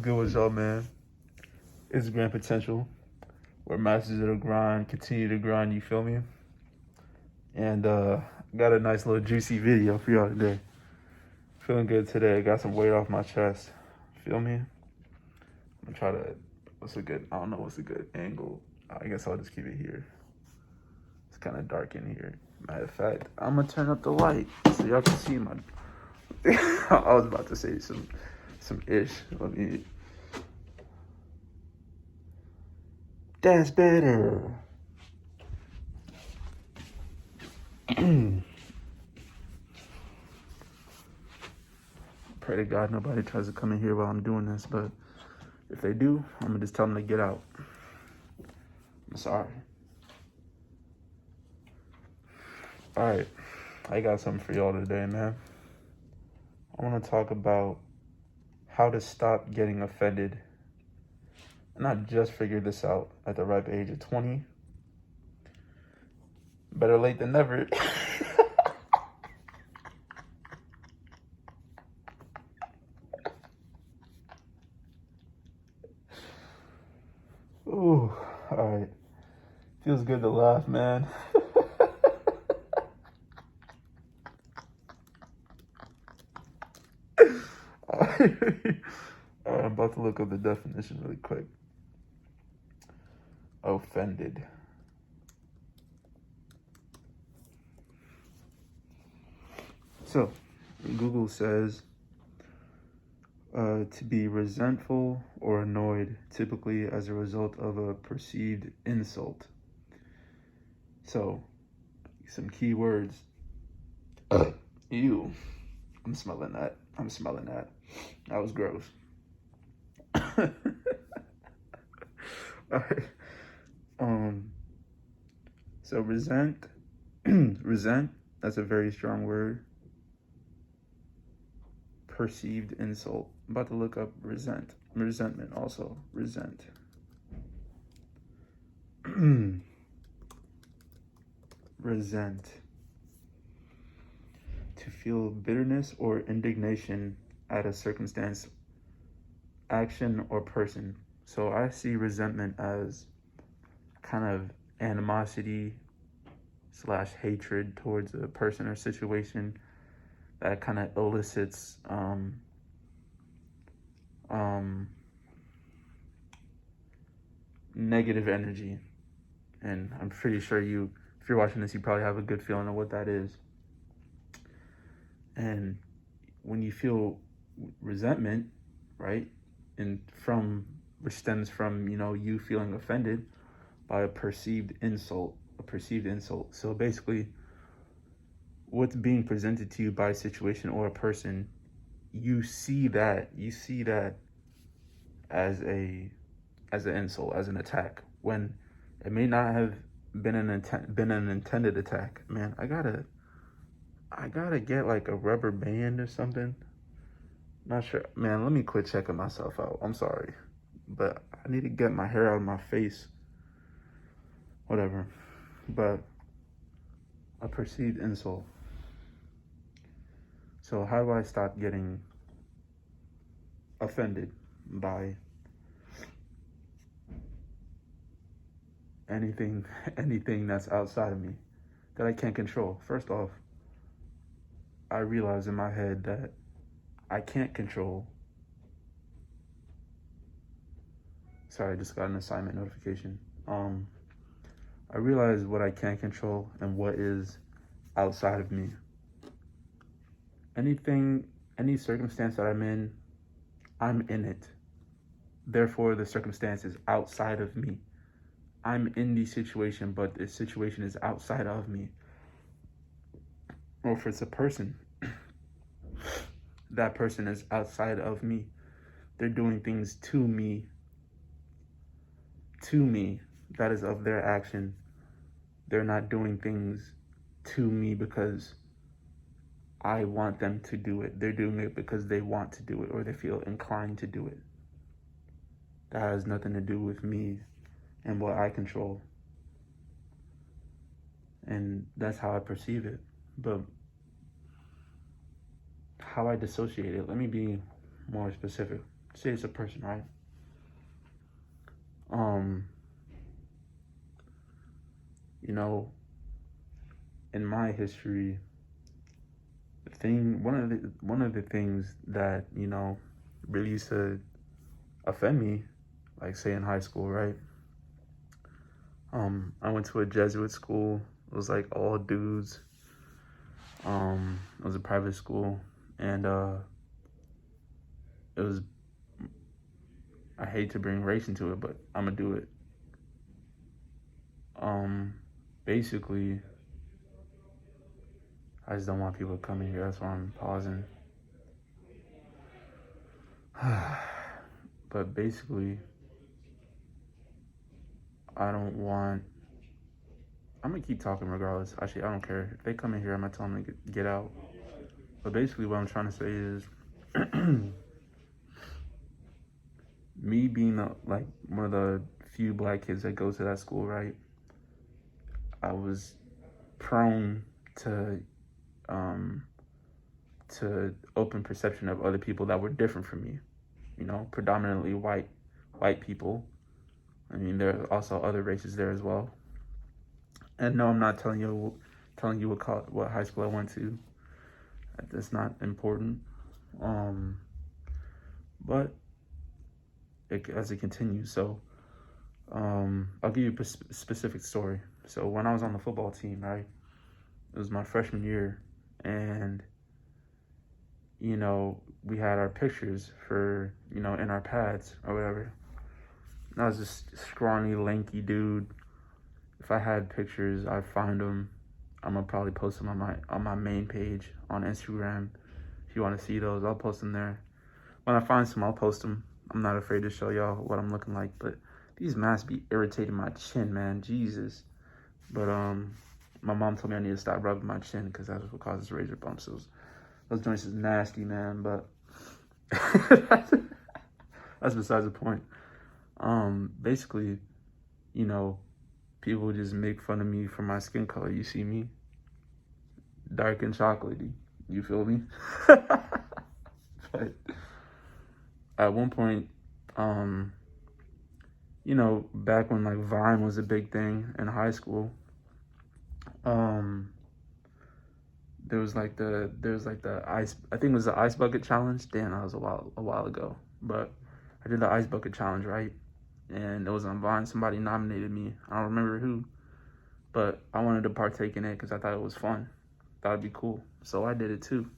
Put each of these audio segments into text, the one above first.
good with y'all, man? It's Grand Potential. We're masters of the grind, continue to grind, you feel me? And got a nice little juicy video for y'all today. Feeling good today. Got some weight off my chest. Feel me? I'm gonna try to, I don't know what's a good angle. I guess I'll just keep it here. It's kind of dark in here. Matter of fact, I'm gonna turn up the light so y'all can see my, I was about to say some ish. Let me, that's better. Pray to God nobody tries to come in here while I'm doing this, but if they do, I'm gonna just tell them to get out. I'm sorry. All right, I got something for y'all today, man. I want to talk about how to stop getting offended. And I just figured this out at the ripe age of 20. Better late than never. Ooh, all right. Feels good to laugh, man. All right, I'm about to look up the definition really quick. Offended. So, Google says to be resentful or annoyed, typically as a result of a perceived insult. So, some key words. Ew. I'm smelling that. That was gross. All right. So resent, that's a very strong word. Perceived insult. I'm about to look up resentment also. Resent. Resent. To feel bitterness or indignation at a circumstance, action, or person. So I see resentment as kind of animosity / hatred towards a person or situation that kind of elicits negative energy. And I'm pretty sure if you're watching this, you probably have a good feeling of what that is. And when you feel resentment, right, which stems from, you feeling offended by a perceived insult. So basically, what's being presented to you by a situation or a person, you see that as an insult, as an attack, when it may not have been an intended attack. Man, I gotta get like a rubber band or something. Not sure, man. Let me quit checking myself out. I'm sorry, but I need to get my hair out of my face. Whatever. But a perceived insult. So how do I stop getting offended by anything that's outside of me that I can't control? First off, I realize in my head that I can't control. Sorry, I just got an assignment notification. I realize what I can't control and what is outside of me. Any circumstance that I'm in it. Therefore, the circumstance is outside of me. I'm in the situation, but the situation is outside of me. Or if it's a person, that person is outside of me. They're doing things to me. That is of their action. They're not doing things to me because I want them to do it. They're doing it because they want to do it or they feel inclined to do it. That has nothing to do with me and what I control. And that's how I perceive it. But how I dissociate it, let me be more specific. say it's a person, right? Um, you know, in my history, one of the things that, you know, really used to offend me, like say in high school, right? I went to a Jesuit school. It was like all dudes. It was a private school, and it was. I hate to bring race into it, but I'm gonna do it. Basically, I just don't want people coming here. That's why I'm pausing. But basically, I don't want. I'm gonna keep talking regardless. Actually, I don't care. If they come in here, I'm gonna tell them to get out. But basically, what I'm trying to say is, me being like one of the few black kids that goes to that school, right? I was prone um, to open perception of other people that were different from me. You know, predominantly white people. I mean, there are also other races there as well. And no, I'm not telling you what high school I went to. That's not important. But as it continues, so I'll give you a specific story. So when I was on the football team, right, it was my freshman year, and you know, we had our pictures for, you know, in our pads or whatever. And I was this scrawny, lanky dude. If I had pictures, I'd find them. I'm gonna probably post them on my main page on Instagram. If you want to see those, I'll post them there. When I find some, I'll post them. I'm not afraid to show y'all what I'm looking like, but these masks be irritating my chin, man. Jesus. But my mom told me I need to stop rubbing my chin because that's what causes razor bumps. Those joints is nasty, man. But that's besides the point. Basically, you know, people just make fun of me for my skin color. You see me, dark and chocolatey. You feel me? But at one point, you know, back when like Vine was a big thing in high school, there was like the ice. I think it was the ice bucket challenge. Damn, that was a while ago. But I did the ice bucket challenge, right? And it was on Vine. Somebody nominated me. I don't remember who, but I wanted to partake in it because I thought it was fun. Thought it'd be cool. So I did it too.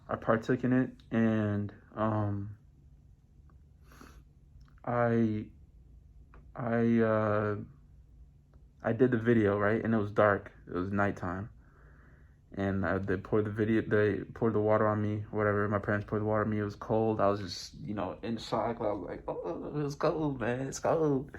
I partook in it, and I did the video, right? And it was dark. It was nighttime. And they poured the water on me, whatever. My parents poured the water on me. It was cold. I was just, you know, in shock. I was like, oh, it was cold, man. It's cold.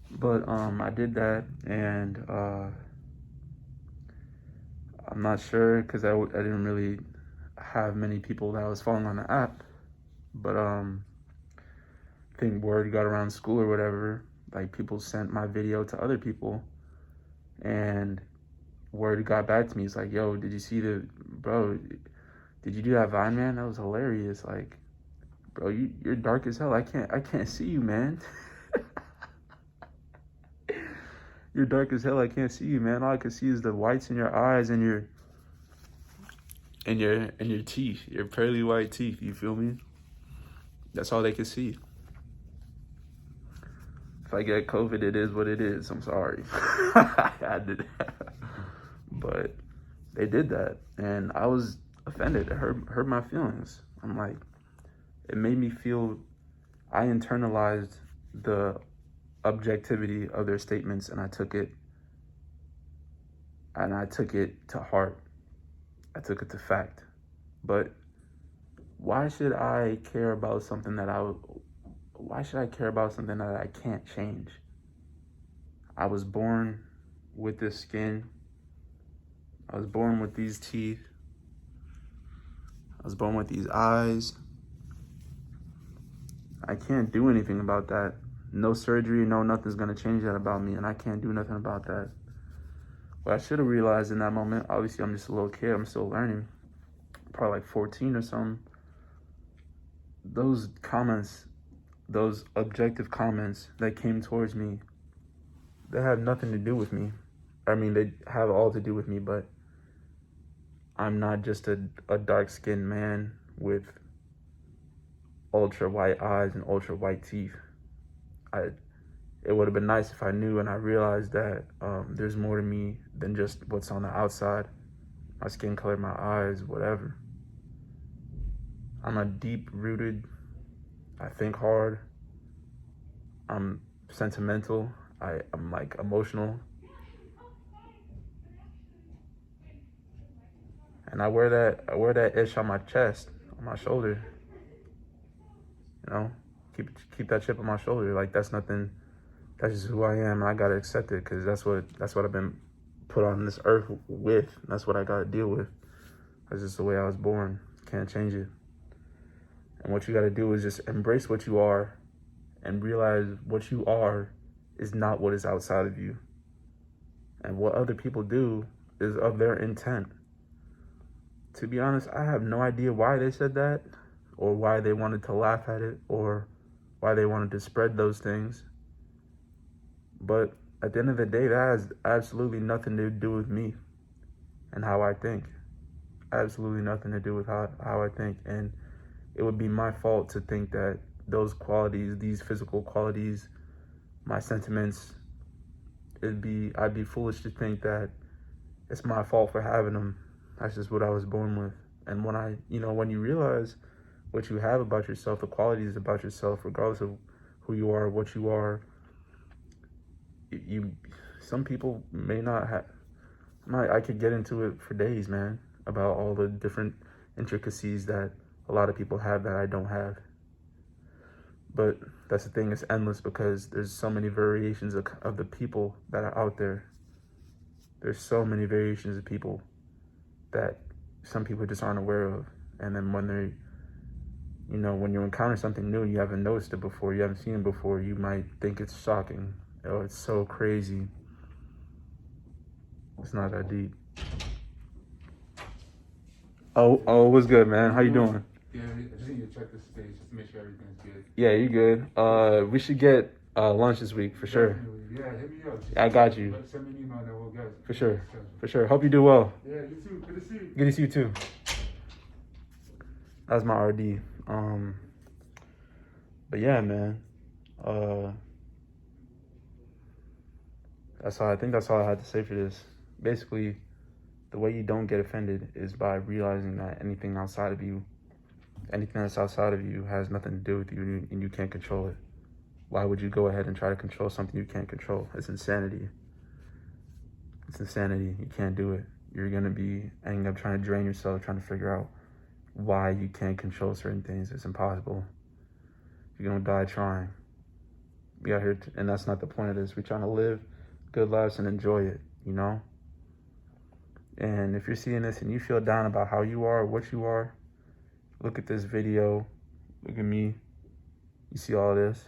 But I did that, and I'm not sure because I didn't really have many people that I was following on the app. But I think word got around school or whatever. Like, people sent my video to other people, and word got back to me. It's like, yo, did you see did you do that Vine, man? That was hilarious. Like, bro, you're dark as hell. I can't see you, man. You're dark as hell. I can't see you, man. All I can see is the whites in your eyes and your teeth, your pearly white teeth. You feel me? That's all they can see. If I get COVID, it is what it is. I'm sorry. I did that. But they did that, and I was offended. It hurt my feelings. I'm like, it made me feel. I internalized the objectivity of their statements, and I took it to heart. I took it to fact. But why should I care about something that why should I care about something that I can't change? I was born with this skin. I was born with these teeth. I was born with these eyes. I can't do anything about that. No surgery, no nothing's gonna change that about me, and I can't do nothing about that. What I should have realized in that moment, obviously I'm just a little kid, I'm still learning, probably like 14 or something, those comments, those objective comments that came towards me, they have nothing to do with me. I mean, they have all to do with me, but I'm not just a dark-skinned man with ultra white eyes and ultra white teeth. It would have been nice if I knew and I realized that there's more to me than just what's on the outside. My skin color, my eyes, whatever. I'm a deep-rooted, I think hard, I'm sentimental, I'm like emotional. And I wear that itch on my chest, on my shoulder. You know? Keep that chip on my shoulder. Like that's nothing, that's just who I am, and I gotta accept it because that's what I've been put on this earth with. That's what I gotta deal with. That's just the way I was born. Can't change it. And what you gotta do is just embrace what you are and realize what you are is not what is outside of you. And what other people do is of their intent. To be honest, I have no idea why they said that, or why they wanted to laugh at it, or why they wanted to spread those things. But at the end of the day, that has absolutely nothing to do with me and how I think. Absolutely nothing to do with how I think. And it would be my fault to think that those qualities, these physical qualities, my sentiments, I'd be foolish to think that it's my fault for having them. That's just what I was born with. And when you realize what you have about yourself, the qualities about yourself, regardless of who you are, what you are, some people may not have. I could get into it for days, man, about all the different intricacies that a lot of people have that I don't have. But that's the thing, it's endless because there's so many variations of the people that are out there. There's so many variations of people that some people just aren't aware of. And then when you encounter something new, you haven't noticed it before, you haven't seen it before, you might think it's shocking. Oh, it's so crazy. It's not that deep. Oh, what's good, man? How you doing? Yeah, I just need to check the space just to make sure everything's good. Yeah, you good. We should get lunch this week for sure. Definitely. Yeah, hit me up. I got you. Send me an email and then we'll get it. For sure. Hope you do well. Yeah, you too. Good to see you. Good to see you too. That's my RD. But yeah, man. I think that's all I had to say for this. Basically, the way you don't get offended is by realizing that anything that's outside of you has nothing to do with you and you can't control it. Why would you go ahead and try to control something you can't control? It's insanity. You can't do it. You're going to be ending up trying to drain yourself, trying to figure out why you can't control certain things. It's impossible. You're going to die trying. We out here, and that's not the point of this. We're trying to live good lives and enjoy it, you know? And if you're seeing this and you feel down about how you are, what you are, look at this video. Look at me. You see all this?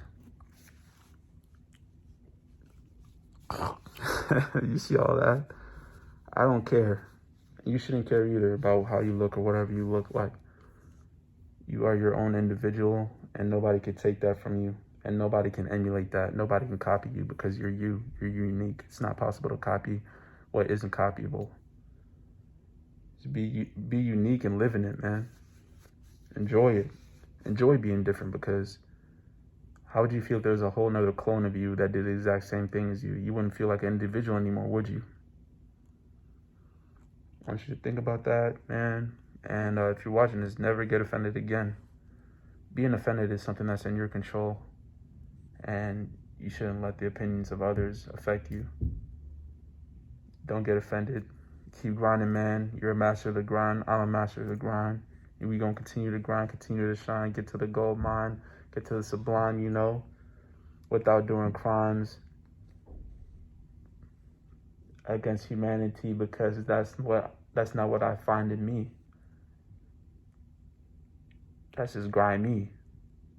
You see all that? I don't care. You shouldn't care either about how you look or whatever you look like. You are your own individual, and nobody can take that from you, and nobody can emulate that. Nobody can copy you because you're you. You're unique. It's not possible to copy what isn't copyable. Just be unique and live in it, man. Enjoy it. Enjoy being different, because how would you feel if there was a whole nother clone of you that did the exact same thing as you? You wouldn't feel like an individual anymore, would you? I want you to think about that, man. And if you're watching this, never get offended again. Being offended is something that's in your control, and you shouldn't let the opinions of others affect you. Don't get offended. Keep grinding, man. You're a master of the grind. I'm a master of the grind. And we're going to continue to grind, continue to shine, get to the gold mine, get to the sublime, without doing crimes against humanity, because that's not what I find in me. That's just grimy,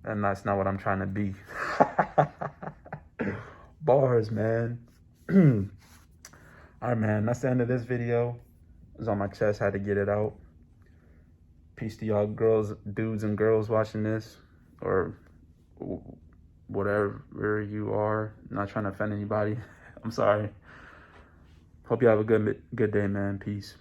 and that's not what I'm trying to be. Bars, man. All right, man, that's the end of this video. It was on my chest, had to get it out. Peace to y'all dudes and girls watching this. or whatever you are. I'm not trying to offend anybody. I'm sorry. Hope you have a good day, man. Peace.